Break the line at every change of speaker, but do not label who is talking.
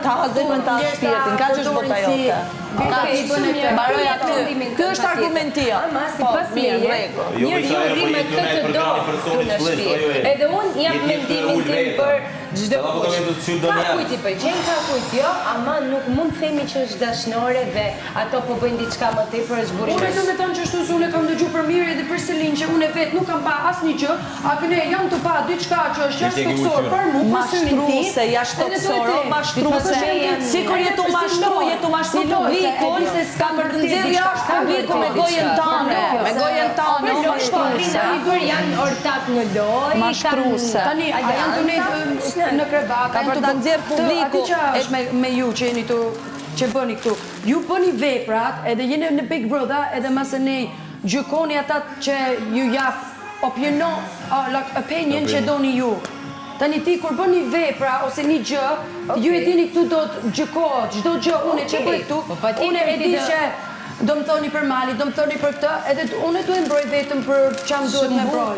ta argumentar shpirtin, ka që është bota jote. Mbaroj aty. Ky është argumenti jo.
Sipas meje, njeriu rri me këtë të do në shtëpi. Edhe unë jam mendimin tim për çdo kush. Ka kujt i pëlqen, ka kujt jo, ama nuk mund të themi që është dashnore dhe ato po bëjnë diçka më tepër është burim.
Unë do të them që ashtu unë kam dëgjuar për mirë edhe për Selin që unë vet nuk kam pa asnjë gjë, a këne jam të pa diçka që është jashtëtoksor për mua,
mashtruese, jashtëtoksor, mashtruese. Sikur jetu mashtru publikun, se s'ka për të nxjerrë jashtë publiku me gojën tane, me gojën tane, mashtruese.
Janë ortak në lojë,
mashtruese.
Tani a janë të në krevat,
ka për të nxjerrë publiku
është me ju që jeni tu që bëni këtu. Ju bëni veprat, edhe jeni në Big Brother, edhe masë ne gjykoni ata që ju jap opinion që doni ju. Tani ti kur bëni vepra ose një gjë, ju e dini këtu do të gjykohet, çdo gjë unë që bëj këtu, unë e di që do më thoni për Mali, do më thoni për këtë, edhe unë duhet mbroj vetëm për çam duhet me mbroj.